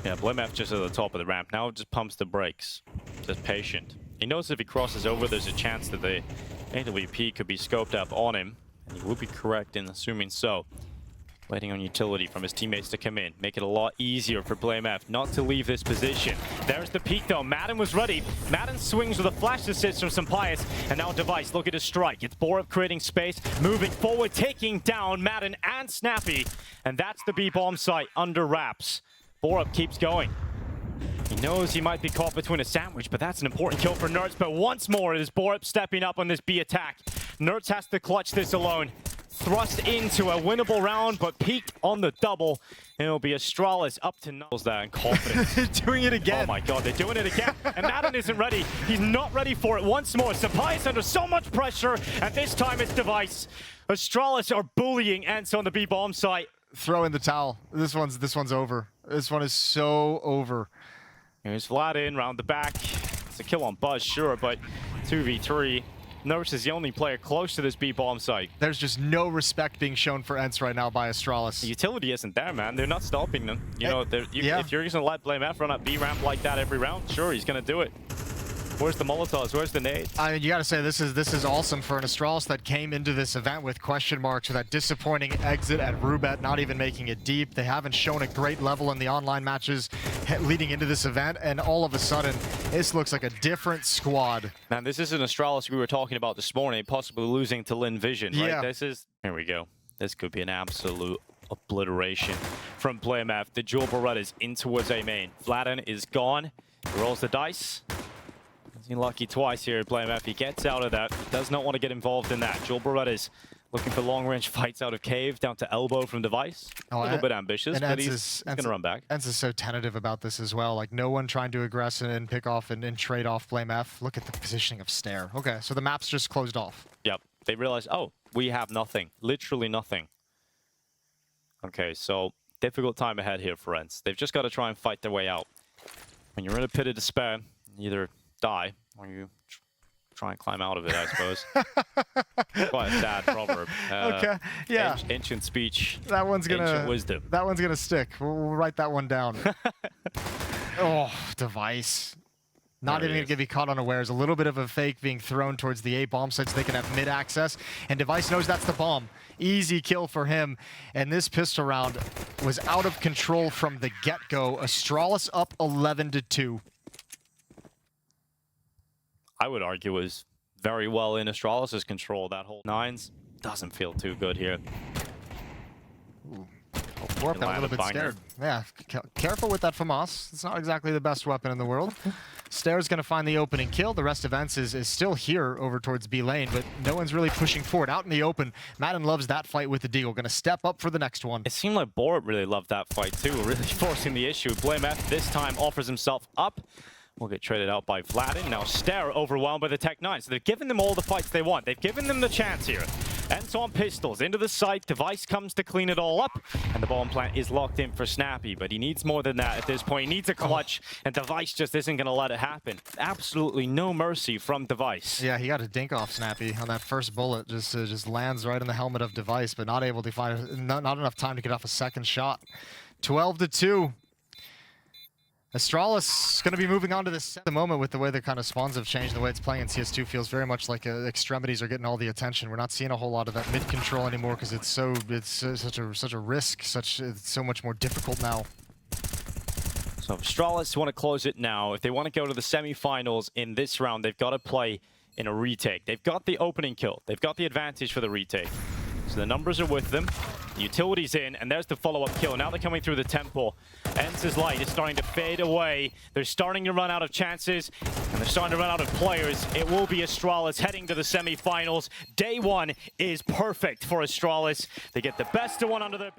Yeah, BlameF just at the top of the ramp. Now just pumps the brakes. Just patient. He knows if he crosses over, there's a chance that AWP could be scoped up on him, and he would be correct in assuming so. Waiting on utility from his teammates to come in. Make it a lot easier for BlameF not to leave this position. There's the peek though. Madden was ready. Madden swings with a flash assist from Sampaius. And now Device looking to strike. It's borup creating space, moving forward, taking down Madden and Snappy. And that's the B bomb site under wraps. borup keeps going. He knows he might be caught between a sandwich, but that's an important kill for Nerds. But once more, it is borup stepping up on this B attack. Nerds has to clutch this alone. Thrust into a winnable round, but peaked on the double. And it'll be Astralis up to knuckles there and confidence. They're doing it again. Oh my god, they're doing it again. And Madden isn't ready. He's not ready for it once more. Sampaius under so much pressure, and this time it's Device. Astralis are bullying Ence on the B bomb site. Throw in the towel. This one's over. This one is so over. Here's Vlad in, round the back. It's a kill on Buzz, sure, but 2v3. Nerds is the only player close to this B bomb site. There's just no respect being shown for Ence right now by Astralis. The utility isn't there, man. They're not stopping them. You know, if you're going to let BlameF run up B ramp like that every round, sure, he's going to do it. Where's the Molotovs? Where's the nades? I mean, you got to say this is awesome for an Astralis that came into this event with question marks, with that disappointing exit at Rubet, not even making it deep. They haven't shown a great level in the online matches leading into this event, and all of a sudden, this looks like a different squad. Man, this is an Astralis we were talking about this morning, possibly losing to Lin Vision, right? Yeah. Here we go. This could be an absolute obliteration from BlameF. The Jewel Berettas in towards A main. Vladen is gone. He rolls the dice. He's lucky twice here at BlameF. He gets out of that. He does not want to get involved in that. Jewel Berettas looking for long-range fights out of cave, down to elbow from Device. A little bit ambitious, but he's going to run back. Ence is so tentative about this as well. Like, no one trying to aggress and pick off and trade off BlameF. Look at the positioning of Stare. Okay, so the map's just closed off. Yep. They realize, oh, we have nothing. Literally nothing. Okay, so difficult time ahead here for Ence. They've just got to try and fight their way out. When you're in a pit of despair, either die or you try and climb out of it, I suppose. Quite a sad proverb. Okay, yeah. Ancient speech. That one's gonna. Ancient wisdom. That one's gonna stick. We'll write that one down. Oh, Device. Not even going to be caught unawares. A little bit of a fake being thrown towards the A bomb site so they can have mid access. And Device knows that's the bomb. Easy kill for him. And this pistol round was out of control from the get-go. Astralis up 11-2. I would argue was very well in Astralis' control. That whole nines doesn't feel too good here. Ooh. borup got a little bit scared. Yeah, careful with that FAMAS. It's not exactly the best weapon in the world. Stare's going to find the opening kill. The rest of Ence is still here over towards B lane, but no one's really pushing forward. Out in the open, Madden loves that fight with the Deagle. Going to step up for the next one. It seemed like borup really loved that fight too, really forcing the issue. BlameF this time offers himself up. Will get traded out by Vladen. Now Stare overwhelmed by the Tech 9. So they've given them all the fights they want. They've given them the chance here. Ence on pistols into the site. Device comes to clean it all up. And the bomb plant is locked in for Snappy. But he needs more than that at this point. He needs a clutch. And Device just isn't going to let it happen. Absolutely no mercy from Device. Yeah, he got a dink off Snappy on that first bullet. Just lands right in the helmet of Device. But not able to find, not enough time to get off a second shot. 12-2. Astralis is going to be moving on to this at the moment with the way the kind of spawns have changed. The way it's playing in CS2 feels very much like extremities are getting all the attention. We're not seeing a whole lot of that mid control anymore because it's such a risk. It's so much more difficult now. So if Astralis want to close it now, if they want to go to the semifinals in this round, they've got to play in a retake. They've got the opening kill. They've got the advantage for the retake. So the numbers are with them. The utility's in, and there's the follow-up kill. Now they're coming through the temple. Ence's light is starting to fade away. They're starting to run out of chances, and they're starting to run out of players. It will be Astralis heading to the semifinals. Day one is perfect for Astralis. They get the best of one under their